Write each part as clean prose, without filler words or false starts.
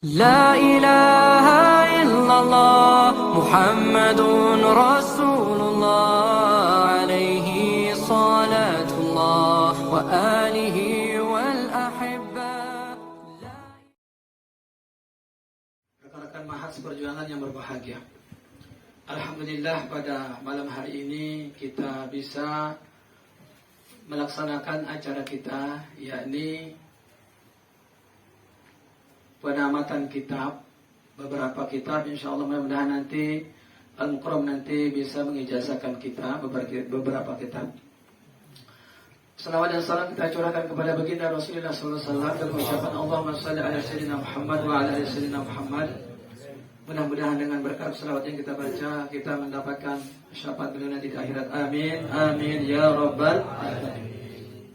لا إله إلا الله محمد رسول الله عليه صلاة الله وآله والأحبة. Rekan-rekan mahas perjuangan yang berbahagia, alhamdulillah pada malam hari ini kita bisa melaksanakan acara kita, yakni penamatan kitab, beberapa kitab. Insyaallah mudah-mudahan nanti Al-Mukarram nanti bisa mengijazahkan kita beberapa kitab. Salawat dan salam kita curahkan kepada baginda Rasulullah SAW dengan ucapan Allahumma salli ala sayyidina Muhammad wa ala ali sayyidina Muhammad. Mudah-mudahan dengan berkat salawat yang kita baca kita mendapatkan syafaat beliau nanti di akhirat. Amin, amin ya rabbal alamin.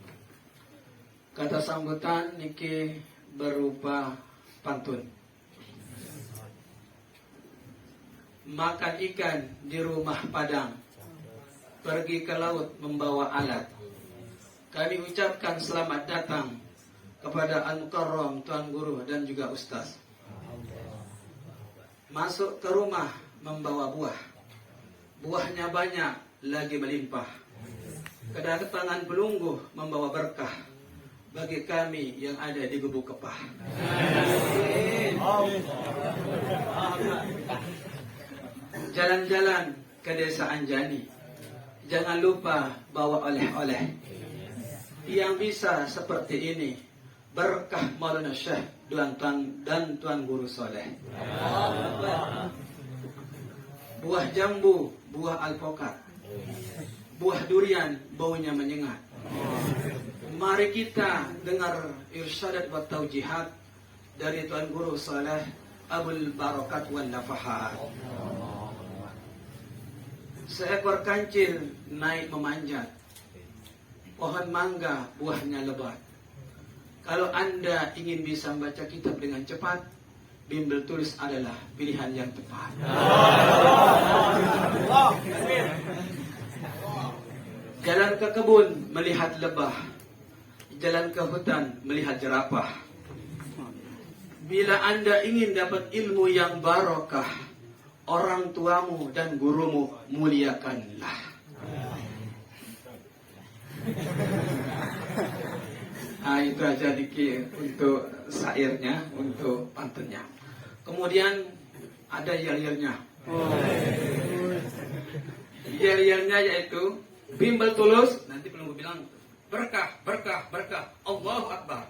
Kata sambutan niki berupa pantun. Makan ikan di rumah Padang, pergi ke laut membawa alat. Kami ucapkan selamat datang kepada Al-Mukarram, Tuan Guru dan juga Ustaz. Masuk ke rumah membawa buah. Buahnya banyak lagi melimpah. Kedatangan pelungguh membawa berkah bagi kami yang ada di Gubuk Kepah. Jalan-jalan ke desa Anjani, jangan lupa bawa oleh-oleh. Yang bisa seperti ini berkah Maulana Syekh dan Tuan Guru Soleh. Buah jambu, buah alpokat, buah durian baunya menyengat. Mari kita dengar irsyadat wa taujihat dari Tuan Guru Saleh Abul Barakat wan Nafahat. Seekor kancil naik memanjat, pohon mangga buahnya lebat. Kalau Anda ingin bisa membaca kitab dengan cepat, bimbel tulis adalah pilihan yang tepat. Jalan ke kebun melihat lebah, jalan ke hutan melihat jerapah. Bila Anda ingin dapat ilmu yang barokah, orang tuamu dan gurumu muliakanlah. Nah, itu aja dikit untuk syairnya, untuk pantunnya. Kemudian ada yel-yelnya. Yel-yelnya yaitu bimbel tulus, nanti pelunggu bilang berkah, berkah, berkah, Allahu Akbar.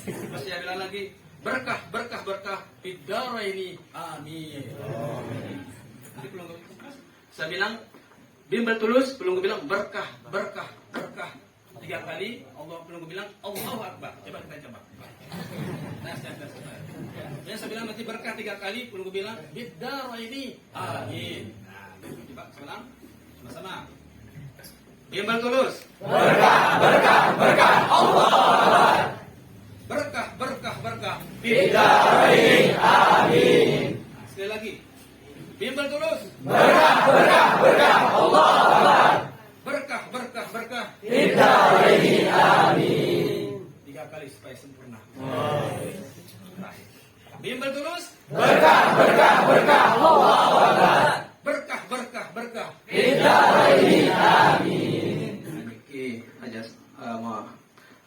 Terus saya bilang lagi, berkah, berkah, berkah, bidaraini, amin. Nanti pelunggu, saya bilang bimbel tulus, pelunggu bilang berkah, berkah, berkah. 3 kali, Allah pelunggu bilang Allahu Akbar. Coba kita coba. Nah, saya bilang nanti berkah 3 kali, pelunggu bilang bidaraini, amin. Nah, coba sekarang sama-sama. Bimbel tulus. Berkah, berkah, berkah, Allah Akbar. Berkah, berkah, berkah. Bidaraini, amin. Sekali lagi. Bimbel tulus. Berkah, berkah, berkah, Allah Akbar. Berkah, berkah, berkah. Bidaraini, amin. 3 kali supaya sempurna. Terakhir. Bimbel tulus. Berkah, berkah, berkah, Allah Akbar. Berkah, berkah, berkah. Bidaraini, amin. Ini aja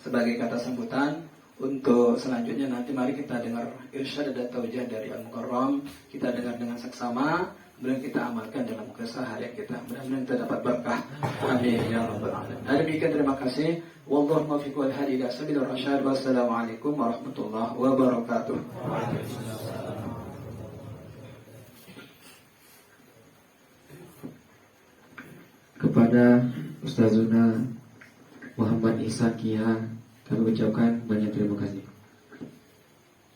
sebagai kata sambutan. Untuk selanjutnya nanti mari kita dengar irsyad dan taujih dari Al-Mukarram. Kita dengar dengan seksama, kemudian kita amalkan dalam keseharian kita. Mudah-mudahan kita dapat berkah. Amin ya rabbal alamin. Demikian, terima kasih. Wallahu muwaffiq wal hadi ila sabilir rasyad. Wassalamualaikum warahmatullahi wabarakatuh. Kepada Ustazuna Muhammad Isa Kia, kami ucapkan banyak terima kasih.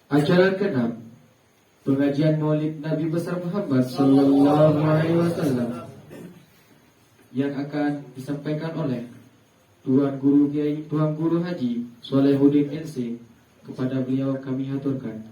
Acara ke-6 pengajian Maulid Nabi besar Muhammad sallallahu alaihi wasallam yang akan disampaikan oleh Tuan Guru Haji Solehuddin NC. Kepada beliau kami haturkan.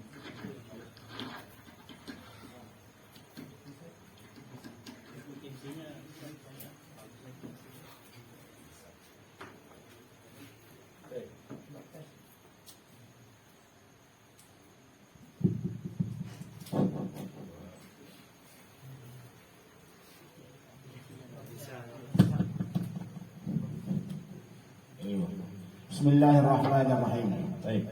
Bismillahirrahmanirrahim. Baik.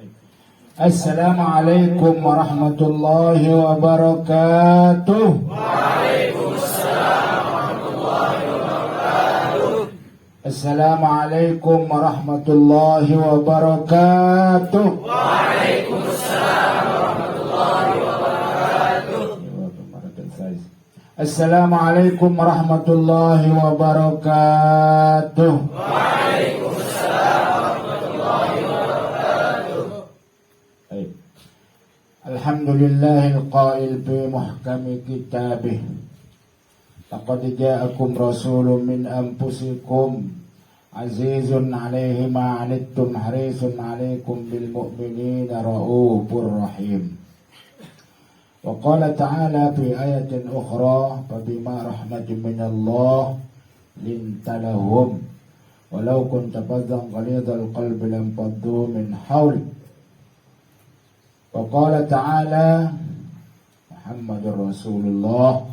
Assalamualaikum warahmatullahi wabarakatuh. Assalamualaikum warahmatullahi wabarakatuh. Assalamualaikum warahmatullahi wabarakatuh. Baik. Alhamdulillahil qail fi muhkami kitabih. Laqad ja'akum rasulun min anfusikum azizun 'alaihi ma 'anittum harisun 'alaikum bil mu'minina raufur rahim. Wa qala ta'ala fi ayatin ukhra fabima rahmatin minallah linta lahum walau kunta faddan ghalidhal qalbi lam faddu min hawlik. Wa qala ta'ala Muhammadur Rasulullah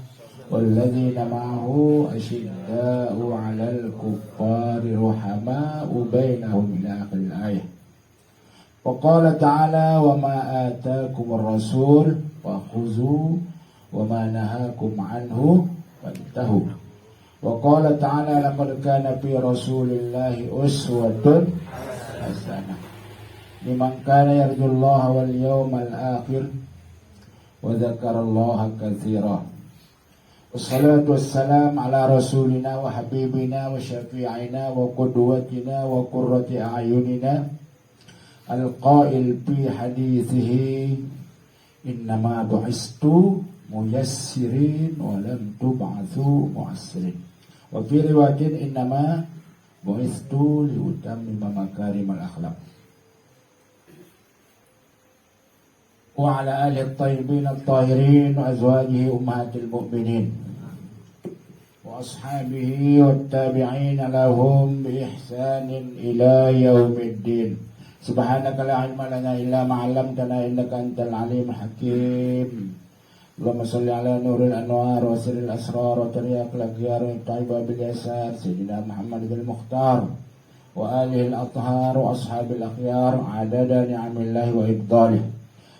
والذين معه أشداء على الكفار رحماء بينهم إلى آخر الآية. وقال تعالى وما آتاكم الرسول فخذوه وما نهاكم عنه فانتهوا. وقال تعالى لقد كان في رسول الله أسوة حسنة لمن كان يرجو الله واليوم الآخر وذكر الله كثيرا. Wassalatu wassalam ala rasulina wa habibina wa syafi'ina wa qudwatina wa qurrati a'yunina al-qail fi hadithihi innama bu'istu muyassirin wa lam tub'athu mu'assirin. Wa fi riwayatin innama bu'istu liutammima makarimal akhlaq. Wa ala alihi at-tayyibin at-tahirin wa azwajihi ummahatil mu'minin wa ashabihi wat-tabi'in lahum bi ihsanin ila yaumiddin. Subhanaka la ilma lana illa ma 'allamtana innaka antal alimul hakim. Allahumma shalli ala nuril anwar wa sirril asrar wa tariqil aghyar wa taiba bil yasar sayyidina Muhammadil Mukhtar wa alihi al-athhar wa ashabil akhyar adada ni'amillahi wa ibdalih.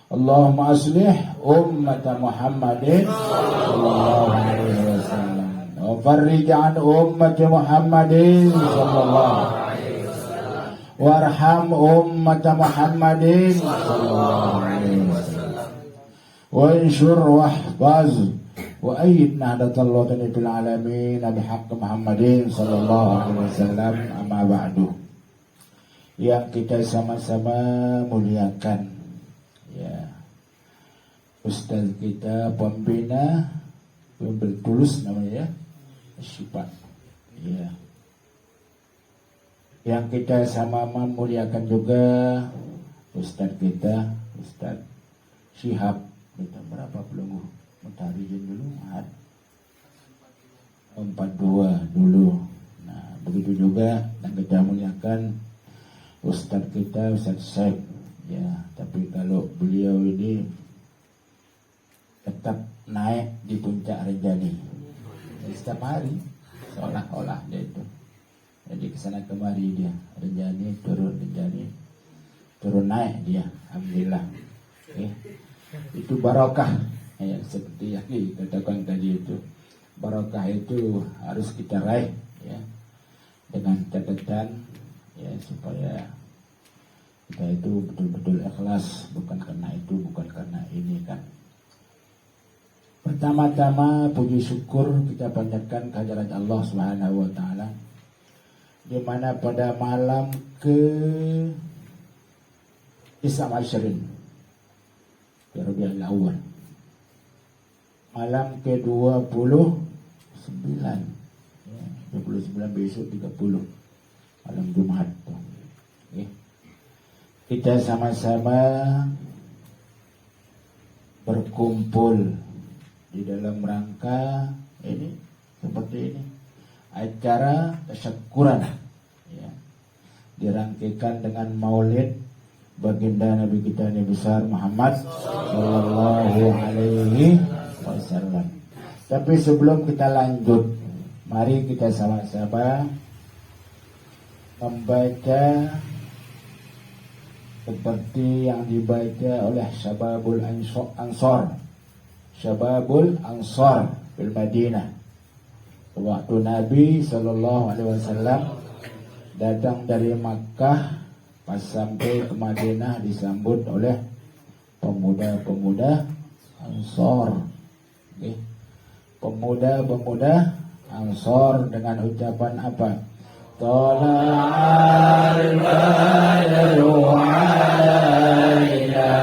Allahumma aslih ummata Muhammadin sallallahu alaihi wasallam wa farrij an ummati Muhammadin sallallahu alaihi wasallam warham ummata Muhammadin sallallahu alaihi wasallam wa inshur wahfaz wa ayyid nahdatal watani fil alamin bihaqq Muhammadin sallallahu alaihi wasallam. Amma ba'du. Yang kita sama-sama muliakan ya Ustaz kita pembina yang bertulus namanya ya Syifa ya, yang kita sama memuliakan juga Ustaz kita Ustaz Syihab. Kita berapa belum mentarijin dulu 42 dulu. Nah begitu juga yang kita muliakan Ustaz kita Ustaz Syekh ya, tapi kalau beliau ini tetap naik di puncak Rinjani setiap hari seolah-olah dia itu. Jadi kesana kemari dia Rinjani turun naik dia. Alhamdulillah. Itu barokah ya, seperti yang dikatakan tadi itu. Barokah itu harus kita raih ya, dengan catatan ya supaya kita itu betul-betul ikhlas, bukan karena itu, bukan karena ini kan. Pertama-tama puji syukur kita panjatkan kehadirat Allah Subhanahu wa taala di mana pada malam ke Isra Asyrin Rabiul Awal, malam ke-29 ya, 29 besok 30 malam Jumat tuh. Kita sama-sama berkumpul di dalam rangka ini seperti ini, acara tasyakuran ya, dirangkaikan dengan maulid baginda Nabi kita Nabi besar Muhammad sallallahu alaihi wasallam. Tapi sebelum kita lanjut, mari kita sama-sama membaca seperti yang dibaca oleh Syababul Ansor. Syababul Ansor di Madinah. Waktu Nabi sallallahu alaihi wasallam datang dari Makkah, pas sampai ke Madinah disambut oleh pemuda-pemuda Ansor. Okay. Pemuda-pemuda Ansor dengan ucapan apa? Tala'al badru alaina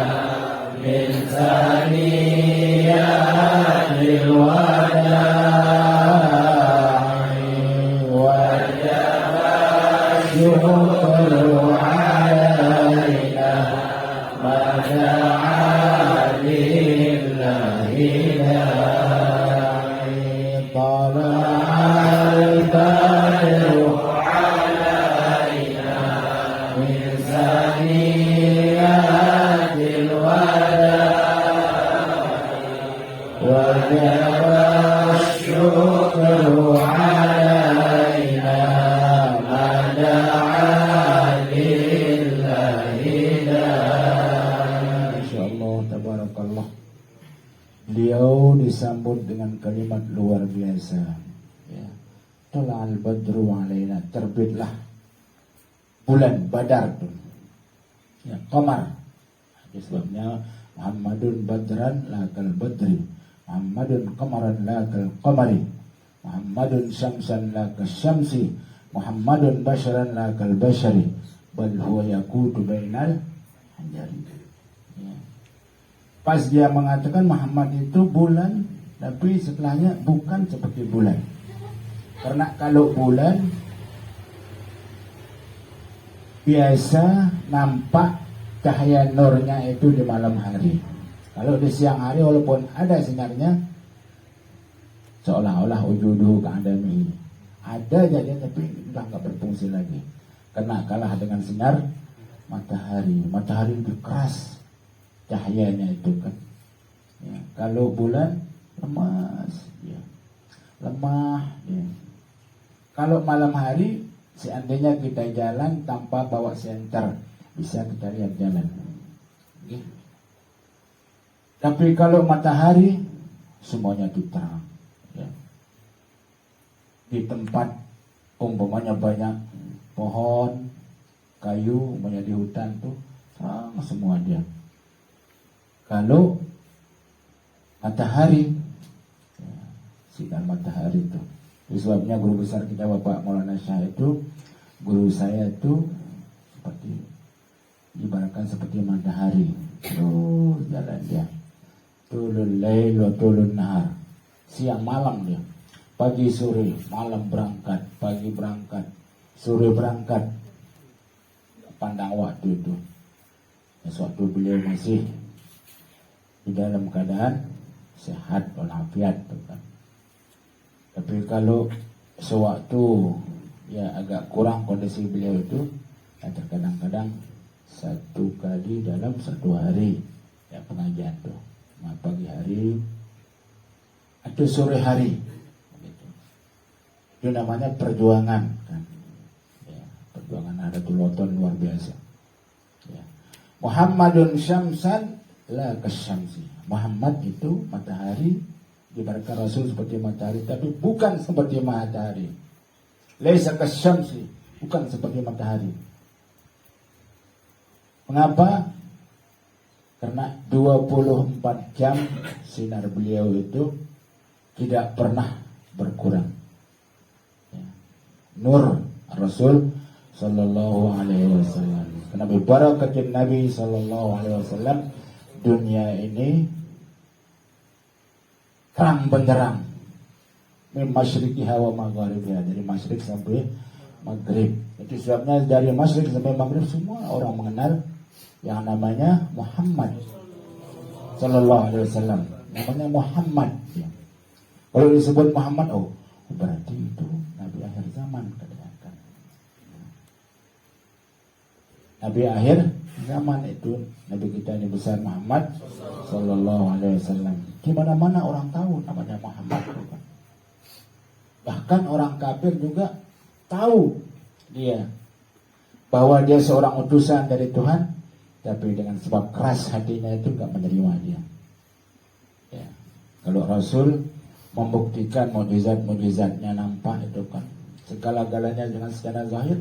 min saniyatil wada'i wajaba syukru alaina mada'a lillahi da'i tala'al badru Beliau disambut dengan kalimat luar biasa. Ya. Tala'al badru alaina, terbitlah bulan Badar itu. Ya, qamar. Sebabnya Muhammadun badran la kal badri, Muhammadun qamaran la kal qamari, Muhammadun syamsan la kal syamsi, Muhammadun basharan la kal bashari, bal huwa yaqutu bainal hanjari. Ya. Pas dia mengatakan Muhammad itu bulan, tapi setelahnya bukan seperti bulan. Karena kalau bulan biasa nampak cahaya nurnya itu di malam hari. Kalau di siang hari walaupun ada sinarnya, seolah-olah wujuduhu ka'adamihi. Ada jadi tapi sudah nggak berfungsi lagi. Karena kalah dengan sinar matahari. Matahari lebih keras cahayanya itu kan. Ya, kalau bulan lemas, ya. Lemah. Ya. Kalau malam hari seandainya kita jalan tanpa bawa senter, bisa kita lihat jalan. Okay. Tapi kalau matahari semuanya itu terang. Ya. Di tempat umpamanya banyak pohon, kayu, umpamanya di hutan tuh terang semua dia. Kalau matahari, ya, sinar matahari itu. Sebabnya guru besar kita Bapak Maulana Syah itu, guru saya itu seperti ibaratkan seperti matahari, terus jalan dia, tulul lail wa tulun nahar, siang malam dia, pagi sore, malam berangkat, pagi berangkat, sore berangkat, pandang waktu itu. Sewaktu beliau masih di dalam keadaan sehat walafiat, kan. Tapi kalau sewaktu ya agak kurang kondisi beliau itu, kadang-kadang satu kali dalam satu hari ya pengajian tuh, pagi hari atau sore hari gitu. Itu namanya perjuangan kan ya, perjuangan ada tuloton luar biasa ya. Muhammadun syamsan la kasyamsi, Muhammad itu matahari, ibaratkan Rasul seperti matahari, tapi bukan seperti matahari. Laisa kasyamsi, bukan seperti matahari. Mengapa? Karena 24 jam sinar beliau itu tidak pernah berkurang. Ya. Nur Rasul sallallahu alaihi wasallam. Karena berbarakatin Nabi sallallahu alaihi wasallam, dunia ini terang benderang, min masyriqiha wa magharibiha, dari masyrik sampai maghrib. Itu sebabnya dari masyrik sampai maghrib semua orang mengenal yang namanya Muhammad sallallahu alaihi wasallam. Namanya Muhammad ya. Kalau disebut Muhammad, oh berarti itu Nabi akhir zaman, katakan. Nabi akhir Zaman itu Nabi kita ini besar Muhammad Sallallahu Alaihi Wasallam. Di mana-mana orang tahu namanya Muhammad. Bahkan orang kafir juga tahu dia bahwa dia seorang utusan dari Tuhan, tapi dengan sebab keras hatinya itu nggak menerima dia. Ya. Kalau Rasul membuktikan mukjizat-mukjizatnya nampak itu kan segala-galanya dengan secara zahir,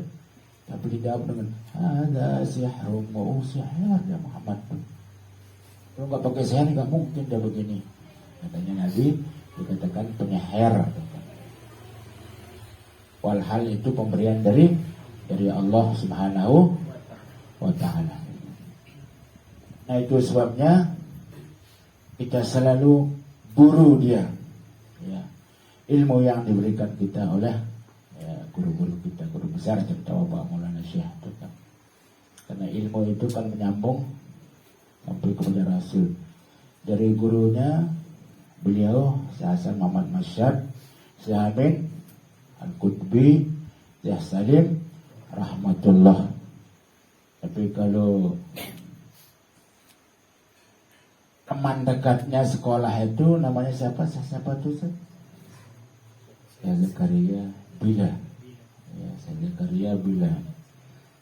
tapi dijawab dengan ada sihrun wa sihir ya Muhammad. Kalau nggak pakai sihir nggak mungkin dia begini. Katanya Nabi dikatakan penyihir. Walhal itu pemberian dari Allah Subhanahu wa Ta'ala. Nah itu sebabnya kita selalu buru dia, ya, ilmu yang diberikan kita oleh guru-guru kita, guru besar terutama Pak Maulana Syekh itu kan. Karena ilmu itu kan menyambung sampai kepada Rasul. Dari gurunya beliau Syekh Hasan Muhammad Masyad, Syekh Amin Al-Qutbi, Syekh Salim rahmatullah. Tapi kalau teman dekatnya sekolah itu namanya siapa? Siapa tuh? Syekh Zakaria Bila. Ya, Syekh Zakaria Bila.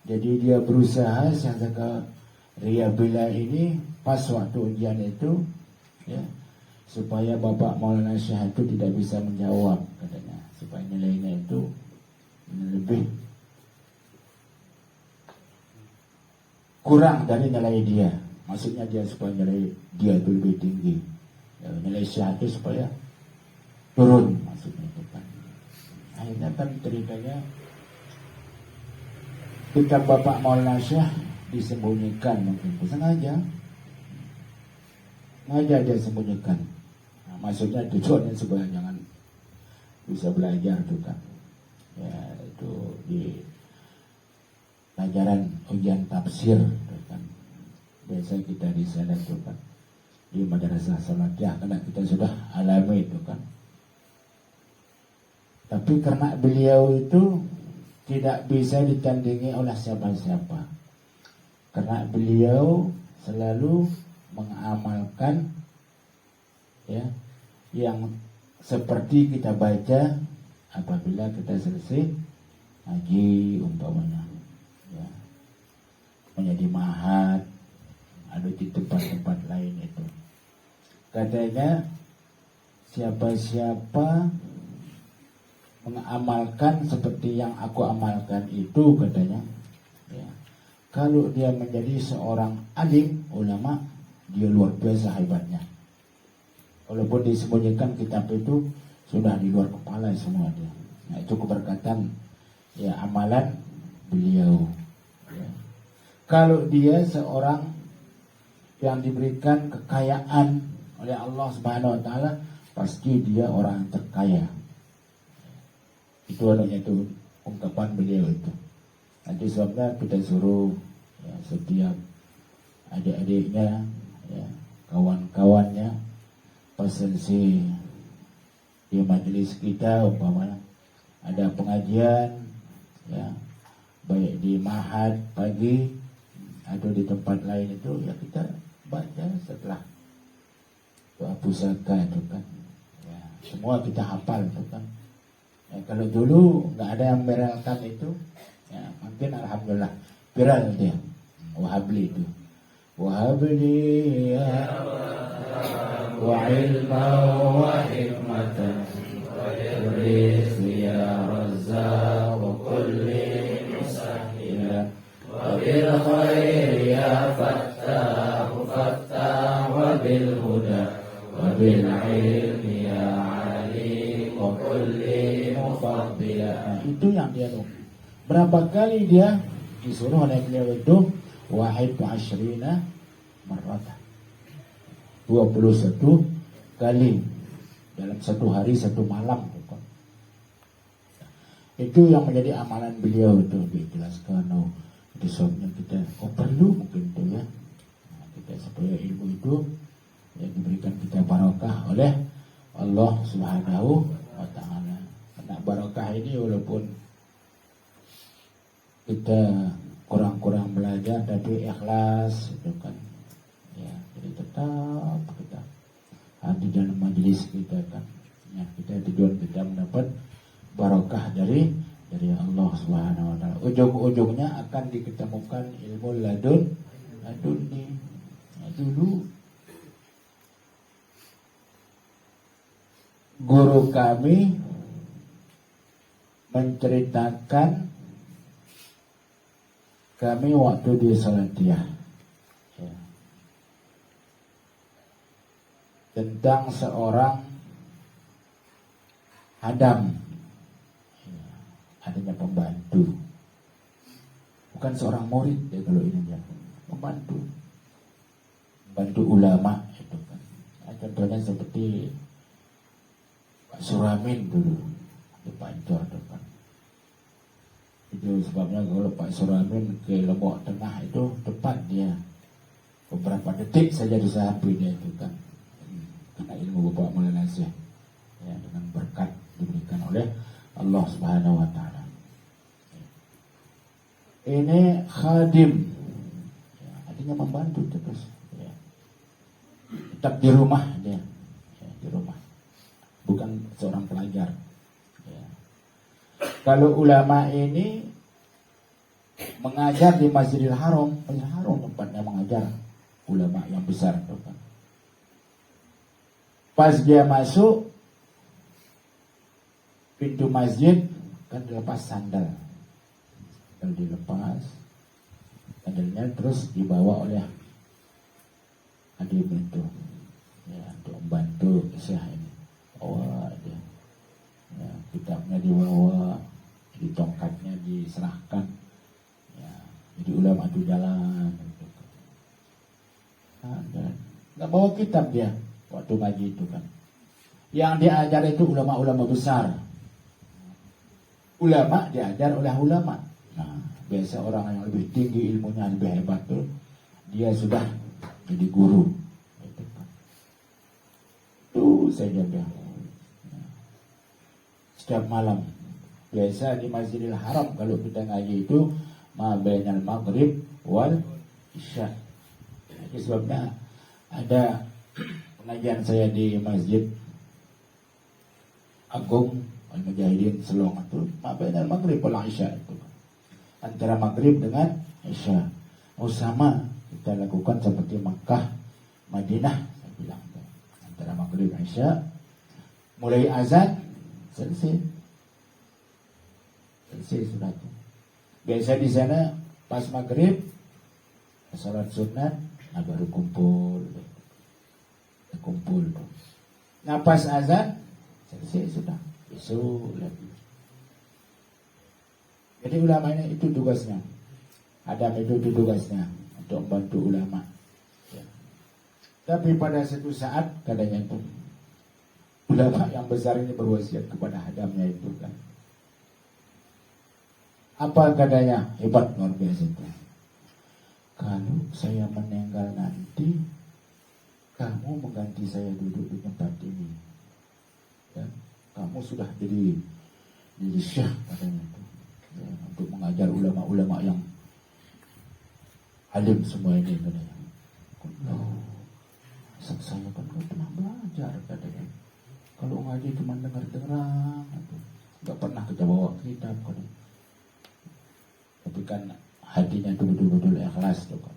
Jadi dia berusaha Syekh Zakaria Bila ini pas waktu ujian itu, ya, supaya Bapak Maulana Syekh itu tidak bisa menjawab katanya, supaya nilainya itu lebih kurang dari nilai dia. Maksudnya dia supaya nilai dia itu lebih tinggi, ya, nilai Syekh itu supaya turun, maksudnya itu kan. Akhirnya kan ceritanya kitab Bapak Maulana Syekh disembunyikan, mungkin sengaja dia sembunyikan. Nah, maksudnya tujuannya supaya jangan bisa belajar tuh kan. Ya itu di pelajaran ujian tafsir tuh kan. Biasa kita di sana tuh kan, di madrasah salatiyah, karena kita sudah alami itu kan. Tapi karena beliau itu tidak bisa ditandingi oleh siapa-siapa, karena beliau selalu mengamalkan, ya, yang seperti kita baca apabila kita selesai ngaji umpamanya, ya, menjadi mahat ada di tempat-tempat lain itu. Katanya siapa-siapa mengamalkan seperti yang aku amalkan itu, katanya, ya, kalau dia menjadi seorang alim ulama, dia luar biasa hebatnya. Walaupun disembunyikan kitab itu sudah di luar kepala semua dia. Nah itu keberkatan, ya, amalan beliau, ya. Kalau dia seorang yang diberikan kekayaan oleh Allah Subhanahu wa Ta'ala, pasti dia orang terkaya. Itu adanya itu ungkapan beliau itu. Nanti sebabnya kita suruh, ya, setiap adik-adiknya, ya, kawan-kawannya, presentasi di majelis kita umpamanya ada pengajian, ya, baik di mahad pagi atau di tempat lain itu, ya kita baca setelah doa pusaka itu kan, ya, semua kita hafal itu kan. Ya, kalau dulu nggak ada yang viralkan itu, ya, mungkin alhamdulillah viral dia. Wahabli itu, wahabli ya wa ilma wa hikmatan wa rizqi ya razzaq wa kulli musahila wa bil khairi ya fattah fattah wa bil huda wa bil ilmi ya alim wa kulli mufaddila. Itu yang dia tahu. Berapa kali dia disuruh oleh beliau itu? Wahid asyrina marratan, 21 kali dalam satu hari satu malam. Itu yang menjadi amalan beliau itu dijelaskan. Itu sebabnya kita perlu mungkin itu, ya, nah, kita supaya ilmu itu yang diberikan kita barokah oleh Allah Subhanahu wa Ta'ala. Karena barokah ini walaupun kita kurang-kurang belajar tapi ikhlas itu kan. Ya, jadi tetap kita hadir dalam majelis kita kan. Ya, kita tujuan kita mendapat barokah dari Allah Subhanahu wa taala. Ujung-ujungnya akan diketemukan ilmu laduni. Nah, dulu guru kami menceritakan kami waktu di Salatiah ya, tentang seorang Adam ya, adanya pembantu, bukan seorang murid ya, kalau ini dia pembantu ulama itu kan. Nah, contohnya seperti Pak Suramin dulu di Pancor depan. Itu sebabnya kalau Pak Suramin ke Lombok Tengah itu tepat dia beberapa detik saja disampai dia itu kan. Karena ilmu Bapak Maulana Syekh ya, dengan berkat diberikan oleh Allah Subhanahu wa taala. Ini khadim ya, artinya membantu terus ya. Tetap di rumah dia ya, di rumah, bukan seorang pelajar ya. Kalau ulama ini mengajar di Masjidil Haram, tempatnya mengajar ulama yang besar itu kan. Pas dia masuk pintu masjid kan dilepas sandal, kalau dilepas sandalnya terus dibawa oleh adik itu ya, untuk membantu Syekh ini. Bawa dia ya, kitabnya dibawa, di tongkatnya diserahkan ya, jadi ulama itu jalan gitu. Nah, nggak bawa kitab dia waktu ngaji itu kan. Yang diajar itu ulama-ulama besar, ulama diajar oleh ulama. Nah, biasa orang yang lebih tinggi ilmunya, lebih hebat tuh dia sudah jadi guru gitu kan. Tuh saya jaga setiap malam. Biasa di Masjidil Haram kalau kita ngaji itu mabainal maghrib wal isya. Itu sebabnya ada pengajian saya di Masjid Agung Al-Mujahidin Selong itu mabainal maghrib wal isya itu. Antara maghrib dengan isya. Sama kita lakukan seperti Makkah, Madinah saya bilang itu. Antara maghrib dan isya, mulai azan selesai sudah itu. Biasa di sana pas maghrib salat sunat, nah baru kumpul. Nah pas azan selesai sudah, besok lagi. Jadi ulama ini itu tugasnya. Adam itu tugasnya untuk membantu ulama. Ya. Tapi pada satu saat katanya itu ulama yang besar ini berwasiat kepada Adamnya itu kan. Apa katanya? Hebat luar biasa itu. Kalau saya meninggal nanti, kamu mengganti saya duduk di tempat ini. Ya, kamu sudah jadi syekh katanya itu. Ya, untuk mengajar ulama-ulama yang alim semua ini katanya. Oh, saya kan pernah belajar katanya. Kalau ngaji cuma dengar-dengar, nggak pernah kita bawa kitab katanya. Tapi kan hatinya itu betul-betul ikhlas tuh kan.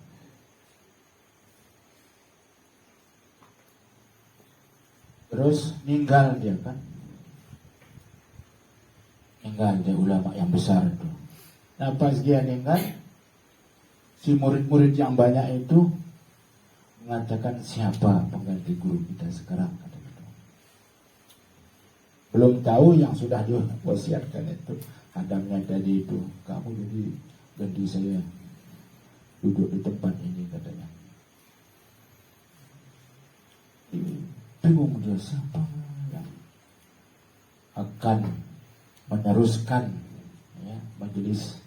Terus meninggal dia kan. Meninggal dia ulama yang besar itu. Nah pas dia meninggal, si murid-murid yang banyak itu mengatakan siapa pengganti guru kita sekarang katanya. Belum tahu yang sudah diwasiatkan itu. Adamnya tadi itu, kamu jadi ganti saya duduk di tempat ini katanya. Bingung dia siapa yang akan meneruskan ya, majelis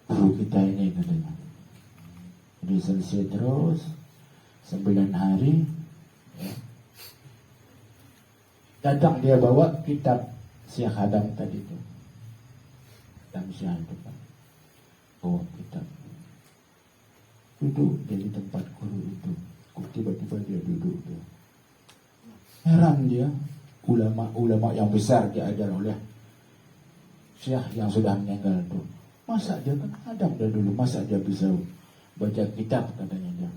guru kita ini katanya. Jadi selesai terus 9 hari ya. Datang dia bawa kitab Syekh Adam tadi itu. Dan Syekh itu kan. bawa kitab. Duduk dia di tempat guru itu. Kok tiba-tiba dia duduk dia. Heran dia, ulama-ulama yang besar diajar oleh syekh yang sudah meninggal itu. Masa dia kan Adam dah dulu, masa dia bisa baca kitab katanya dia.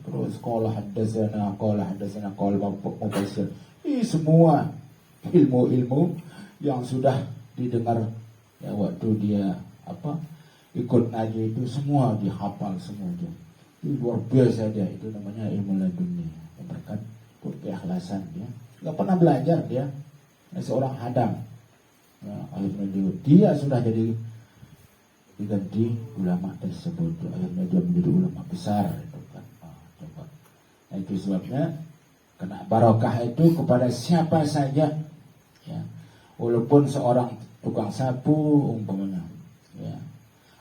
Terus qala hadatsana qala mufassir. Semua ilmu-ilmu yang sudah didengar ya waktu dia ikut ngaji itu semua dihafal semua dia. Itu luar biasa dia, itu namanya ilmu laduni. Berkat keikhlasan dia. Enggak pernah belajar dia. Seorang hadam. Ya, akhirnya dia sudah jadi diganti ulama tersebut. Akhirnya dia menjadi ulama besar itu kan. Coba. Nah, itu sebabnya kena barokah itu kepada siapa saja ya. Walaupun seorang tukang sapu umpamanya ya.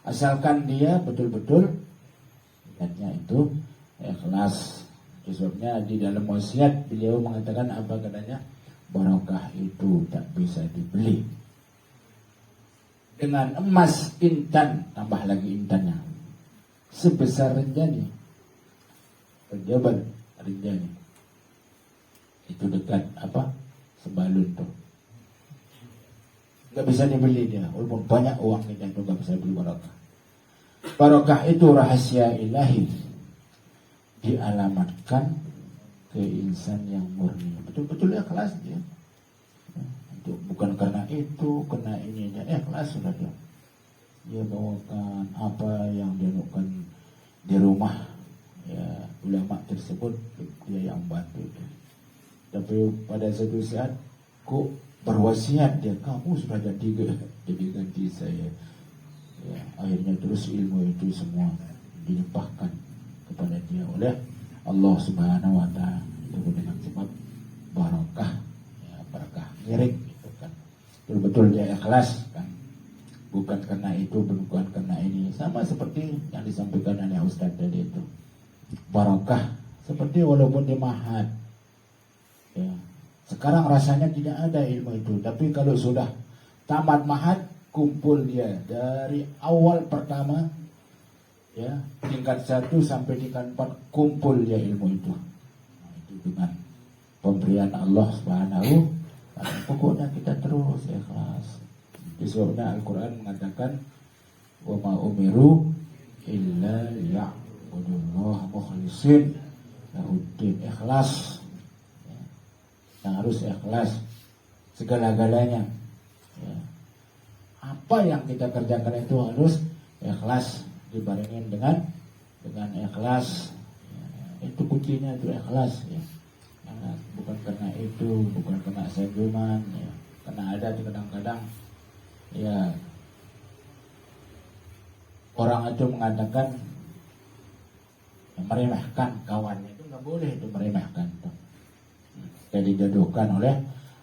Asalkan dia betul-betul niatnya itu ikhlas. Itu sebabnya di dalam wasiat beliau mengatakan apa katanya? Barokah itu tak bisa dibeli. Dengan emas intan, tambah lagi intannya, sebesar Rinjani, Jabal Rinjani, itu dekat Sembalun tuh, nggak bisa dibeli dia, walaupun banyak uang kita itu nggak bisa beli barokah. Barokah itu rahasia ilahi, dialamatkan ke insan yang murni, betul-betul ikhlas dia. Bukan karena itu, karena ininya ikhlas sudah dia. Dia bawakan apa yang dia lakukan di rumah ya ulama tersebut, dia yang bantu dia. Tapi pada satu saat kok berwasiat dia, kamu sudah jadi ganti saya ya, akhirnya terus ilmu itu semua dilimpahkan kepada dia oleh Allah Subhanahu wa Ta'ala itu dengan sebab barokah ya, barokah ngiring. Betul-betul dia ikhlas kan, bukan karena itu, bukan karena ini. Sama seperti yang disampaikan oleh Ustaz tadi itu, barokah seperti walaupun di mahat ya. Sekarang rasanya tidak ada ilmu itu, tapi kalau sudah tamat mahat, kumpul dia dari awal pertama ya, tingkat 1 sampai tingkat 4, kumpul dia ilmu itu. Nah, itu dengan pemberian Allah Subhanahu. Pokoknya kita terus ikhlas. Sebabnya Al-Quran mengatakan wa ma umiru illa liya'budullaha mukhlishin lahuddin, ikhlas ya. Yang harus ikhlas segala-galanya ya. Apa yang kita kerjakan itu harus ikhlas, dibarengin dengan ikhlas ya. Itu kuncinya, itu ikhlas ya. Bukan karena itu, bukan karena senyuman ya. Karena ada kadang-kadang ya orang itu mengatakan ya, meremehkan kawannya, itu nggak boleh, itu meremehkan itu. Jadi dijodohkan oleh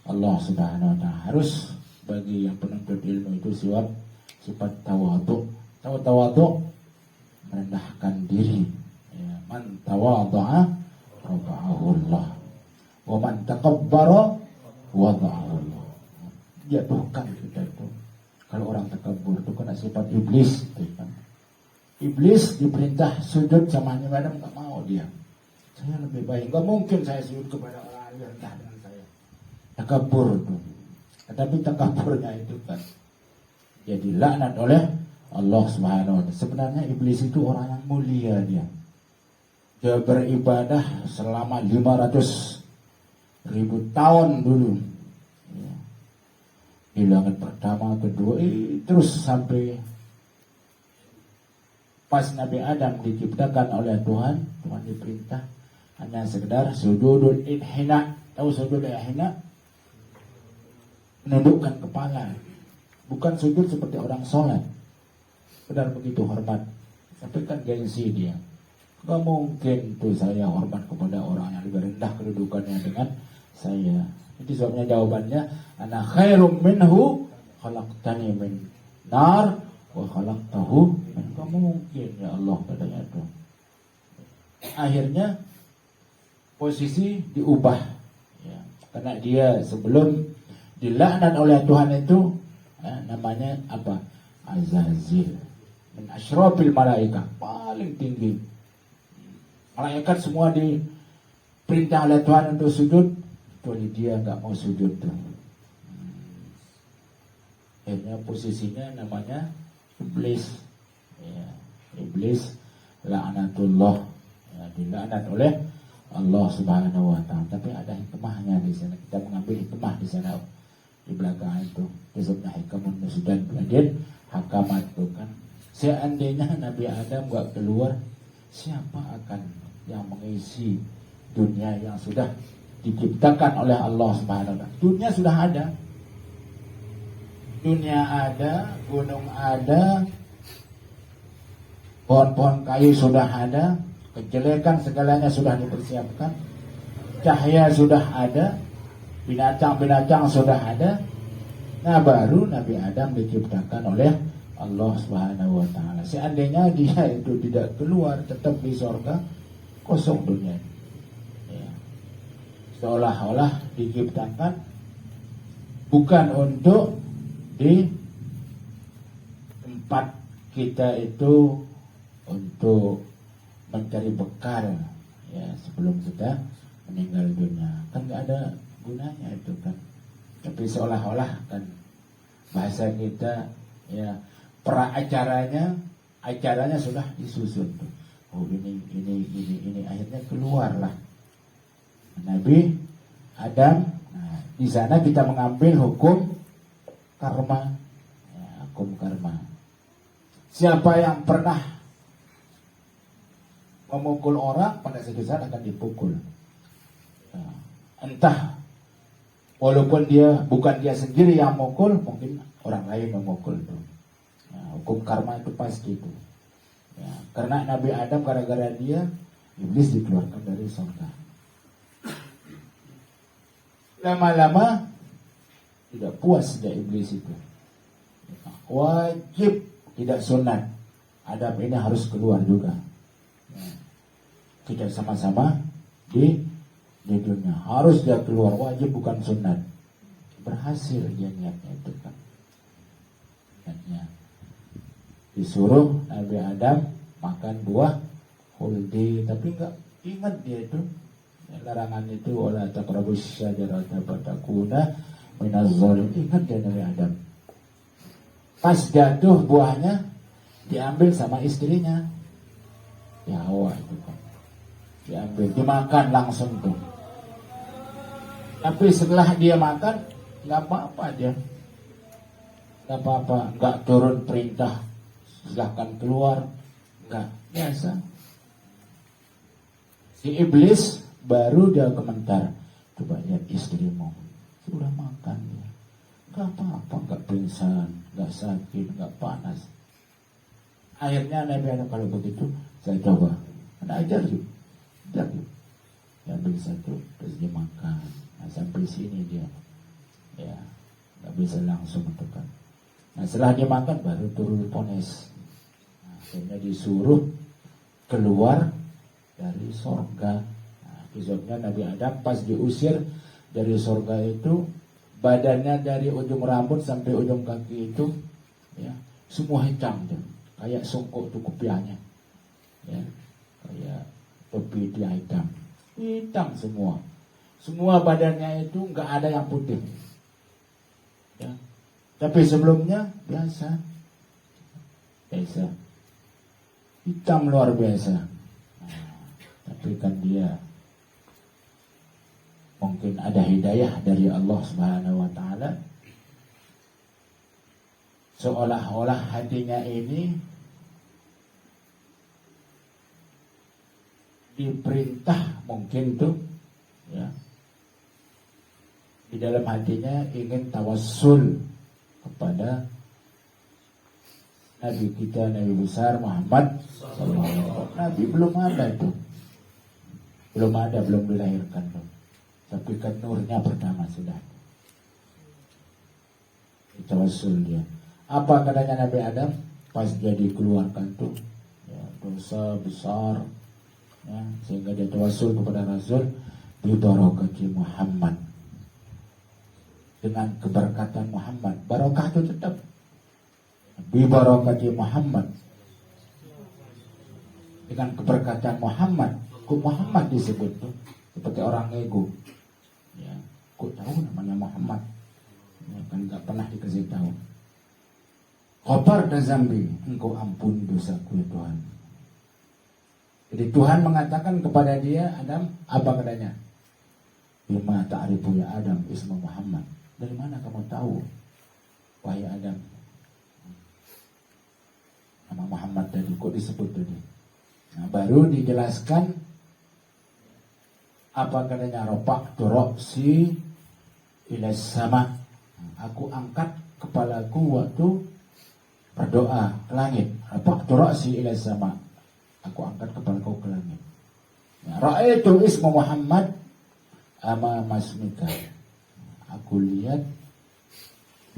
Allah Subhanahu wa Ta'ala. Harus bagi yang penuntut ilmu itu sifat tawadhu. Tawadhu merendahkan diri ya. Man tawadhu'a rafa'ahu Allah. Wa man takabbara wada'ahu Allah. Jatuhkan kita itu. Kalau orang takabur itu kena sifat iblis itu kan. Iblis diperintah sujud sama Nabi Adam, enggak mau dia. Saya lebih baik, enggak mungkin saya sujud kepada orang yang rendah dengan saya. Takabur itu. Tetapi takaburnya itu kan jadi laknat oleh Allah Subhanahu wa Ta'ala. Sebenarnya iblis itu orang yang mulia dia. Dia beribadah selama 500.000 tahun dulu ya. Di langit pertama, kedua, terus sampai pas Nabi Adam diciptakan oleh Tuhan diperintah hanya sekedar sujudul inhina. Tahu sujudul inhina? Menundukkan kepala, bukan sujud seperti orang sholat. Benar begitu hormat, tapi kan gengsi dia. Gak mungkin tuh saya hormat kepada orang yang lebih rendah kedudukannya dengan saya. Itu sebabnya jawabannya, ana khairum minhu khalaqtani min nar wa khalaqtahu min. Gak mungkin ya Allah katanya itu. Akhirnya posisi diubah ya. Karena dia sebelum dilaknat oleh Tuhan itu namanya apa? Azazil. min asyrafil malaikah, paling tinggi. Malaikat semua diperintah oleh Tuhan untuk sujud, kecuali dia nggak mau sujud tuh. Akhirnya posisinya namanya iblis. Ya, iblis laknatullah, ya, dilaknat oleh Allah Subhanahu wa taala. Tapi ada hikmahnya di sana. Kita mengambil hikmah di sana di belakang itu. Disebutnya hikamun nusudan biladin hakamat itu kan. Seandainya Nabi Adam gak keluar, siapa akan yang mengisi dunia yang sudah diciptakan oleh Allah Subhanahu wa taala? Dunia sudah ada. Dunia ada, gunung ada, pohon-pohon kayu sudah ada, kejelekan segalanya sudah dipersiapkan, cahaya sudah ada, binatang-binatang sudah ada. Nah, baru Nabi Adam diciptakan oleh Allah Subhanahu wa taala. Seandainya dia itu tidak keluar, tetap di surga, kosong dunia. Ya. Seolah-olah diciptakan bukan untuk di tempat kita itu untuk mencari bekal ya sebelum kita meninggal dunia, kan nggak ada gunanya itu kan. Tapi seolah-olah kan bahasa kita ya acaranya sudah disusun tuh. Oh ini akhirnya keluarlah Nabi Adam. Nah, di sana kita mengambil hukum karma, ya, hukum karma. Siapa yang pernah memukul orang pada suatu saat akan dipukul. Ya, entah walaupun bukan dia sendiri yang memukul, mungkin orang lain memukul itu. Ya, hukum karma itu pasti itu. Ya, karena Nabi Adam gara-gara dia iblis dikeluarkan dari surga. Lama-lama tidak puas dia iblis itu. Wajib, tidak sunat. Adam ini harus keluar juga. Ya. Tidak sama-sama di dunia. Harus dia keluar, wajib bukan sunat. Berhasil dia niatnya itu kan. Niatnya. Disuruh Nabi Adam makan buah khuldi, tapi enggak ingat dia itu. Larangan itu wala taqrabus syajarata fatakuna minaz zalimin. Ingat dia Nabi Adam. Pas jatuh buahnya diambil sama istrinya. Ya Hawa itu kan. Diambil, dimakan langsung tuh. Tapi setelah dia makan, nggak apa-apa dia. Nggak apa-apa, nggak turun perintah silahkan keluar, nggak, biasa. Si iblis baru dia komentar, coba lihat istrimu sudah makan ya, nggak apa-apa, nggak pingsan, nggak sakit, nggak panas. Akhirnya Nabi Adam, kalau begitu saya coba, Anda ajar yuk, ambil satu terus dia makan. Nah, sampai sini dia, ya nggak bisa langsung tekan. Nah, setelah dia makan baru turun ponis. Nah, akhirnya disuruh keluar dari surga. Nah, besoknya Nabi Adam pas diusir dari surga itu, badannya dari ujung rambut sampai ujung kaki itu, ya semua hitam dia, kayak songkok itu kopiahnya, ya kayak topi dia hitam semua. Semua badannya itu nggak ada yang putih. Ya. Tapi sebelumnya biasa. Hitam luar biasa. Nah, tapi kan dia mungkin ada hidayah dari Allah Subhanahu wa taala. Seolah-olah hatinya ini diperintah mungkin tuh, ya, di dalam hatinya ingin tawassul kepada Nabi kita, Nabi besar Muhammad SAW. Nabi belum ada itu, belum dilahirkan tuh. Tapi kan nurnya pertama sudah tawassul dia. Apa katanya Nabi Adam pas dia dikeluarkan tuh, ya, dosa besar. Ya, sehingga dia tawassul kepada Rasul bi barakati Muhammad, dengan keberkatan Muhammad. Barakah itu tetap bi barakati Muhammad, dengan keberkatan Muhammad. Kok Muhammad disebut tuh seperti orang ego. Ya, kok tahu namanya Muhammad? Ya, kan nggak pernah dikasih tahu. Ghafar dan zambi, engkau ampuni dosaku ya Tuhan. Jadi Tuhan mengatakan kepada dia, Adam, apa katanya? Bima ta'rifu ya Adam isma Muhammad. Dari mana kamu tahu, wahai Adam, nama Muhammad tadi kok disebut tadi? Nah, baru dijelaskan apa katanya, ropak si ila sama. Aku angkat kepalaku waktu berdoa ke langit. Ropak si ila sama. Aku angkat kepalaku ke langit. Ra'aitu isma Muhammad ama masmika. Aku lihat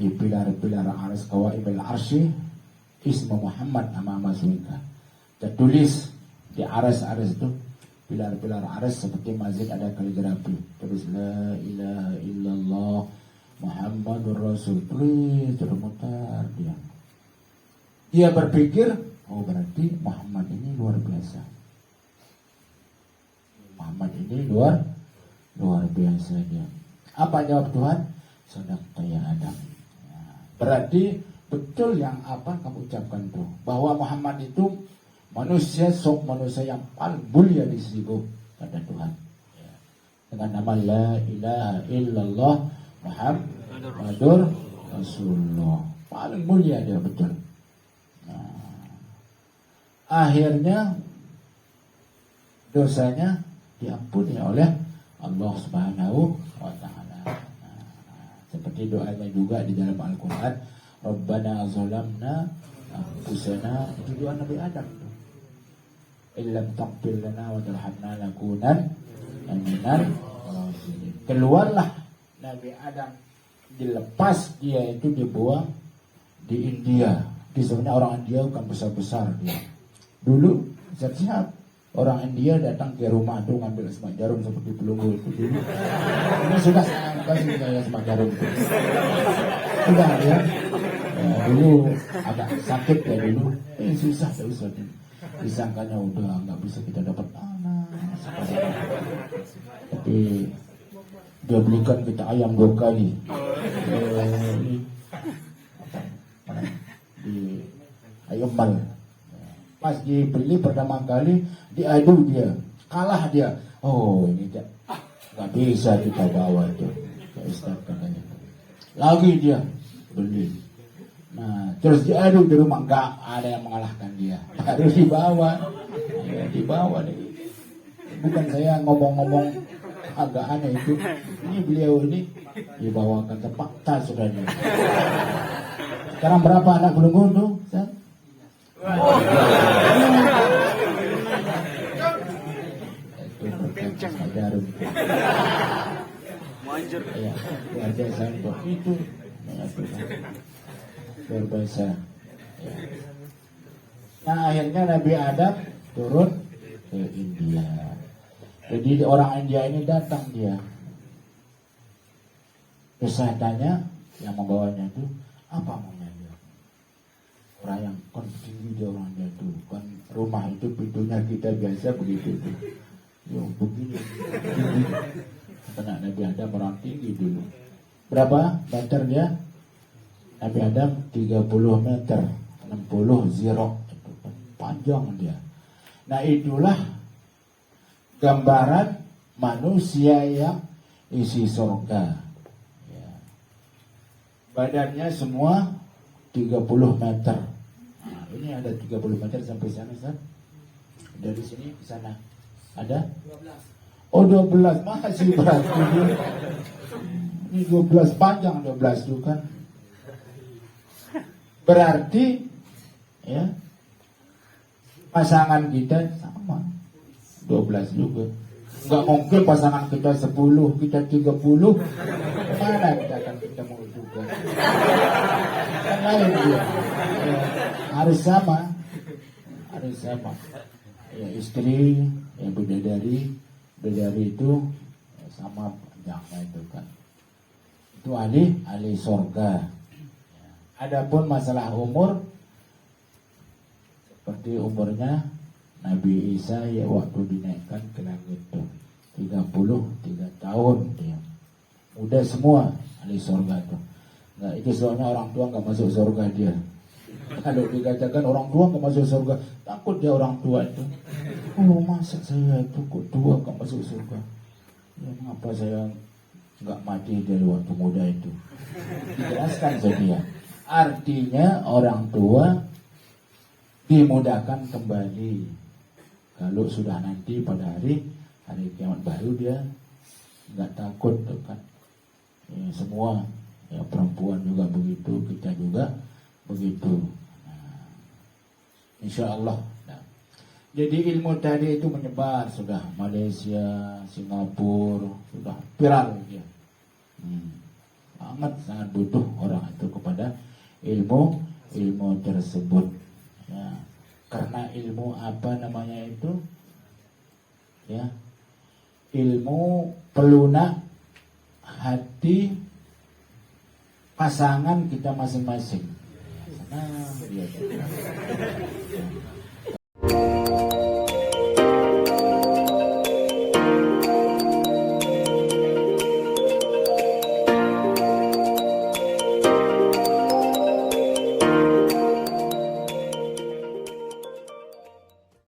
di pilar-pilar aras kawaimil arsy isma Muhammad ama masmika. Tertulis di aras-aras itu, pilar-pilar aras seperti masjid ada kaligrafi. Tulis la ilaha illallah Muhammadur Rasul. Tulis termutar dia. Dia berpikir, oh berarti Muhammad ini luar biasa. Muhammad ini luar biasa dia. Apa jawab Tuhan? Sadaqta ya Adam. Ya, berarti betul yang apa kamu ucapkan tuh, bahwa Muhammad itu manusia yang paling mulia di sisiku kata Tuhan. Ya. Dengan nama la ilaha illallah Muhammadur Rasulullah, paling mulia dia betul. Akhirnya dosanya diampuni oleh Allah Subhanahu wa taala. Seperti doanya juga di dalam Al-Qur'an, Rabbana zalamna anfusana, itu doa Nabi Adam. Illam taghfir lana wa tarhamna lakunan minal khasirin. Keluarlah Nabi Adam, dilepas dia itu dibuang di India. Sebenarnya orang India bukan besar-besar dia. Dulu siap-siap orang India datang ke rumah tuh ngambil semak jarum seperti pelunggu itu dulu. Ini sudah kasih saya semak jarum itu. Sudah ya. Dulu agak sakit ya dulu. Susah ya Ustaz. Disangkanya udah nggak bisa kita dapat anak. Tapi dia belikan kita ayam 2 kali. Di Ayumal. Pas dibeli pertama kali diadu dia, kalah dia. Oh ini nggak bisa kita bawa itu, Ustaz katanya. Lagi dia beli. Nah terus diadu di rumah, nggak ada yang mengalahkan dia. Harus dibawa, ya, dibawa deh. Bukan saya ngomong-ngomong agak aneh itu. Ini beliau ini dibawakan ke fakta sudah dia. Sekarang berapa anak belenggu tuh? Itu jarum. Ya, ada sangkut itu luar biasa. Ya. Nah akhirnya Nabi Adam turun ke India. Jadi orang India ini datang dia. Terus saya tanya yang membawanya itu apa maunya dia? Orang yang kon tinggi dia orang dia tuh kan, rumah itu pintunya kita biasa begitu tuh. Yo begini. Karena Nabi Adam orang tinggi dulu. Berapa meter dia? Nabi Adam 30 meter, 60 zero, itu panjang dia. Nah itulah gambaran manusia yang isi surga. Ya. Badannya semua 30 meter. Nah, ini ada 30 meter sampai sana, Ustaz. Dari sini ke sana ada? 12. Oh 12, masih berat. Ini 12 panjang, 12 itu kan. Berarti ya pasangan kita sama 12 juga. Enggak mungkin pasangan kita 10, kita 30. Mana kita akan ketemu juga. Kan lain dia. Ya, harus sama. Harus sama. Ya istri, ya bidadari itu ya, sama panjangnya itu kan. Itu ahli surga. Adapun masalah umur, seperti umurnya Nabi Isa ya waktu dinaikkan ke langit tuh 33 tahun dia. Udah semua ahli surga tuh. Nah itu soalnya orang tua nggak masuk surga dia. Kalau dikatakan orang tua nggak masuk surga, takut dia orang tua itu. Oh masa saya itu kok tua nggak masuk surga? Ya mengapa saya nggak mati dari waktu muda itu? Dijelaskan saja. Artinya orang tua dimudahkan kembali. Kalau sudah nanti pada hari kiamat baru dia nggak takut tuh kan. Ya, semua ya perempuan juga begitu, kita juga begitu. Nah, insya Allah. Nah, jadi ilmu tadi itu menyebar sudah Malaysia, Singapura, sudah viral dia. Sangat butuh orang itu kepada ilmu tersebut. Ya, karena ilmu apa namanya itu? Ya, ilmu pelunak hati pasangan kita masing-masing. Nah, dia.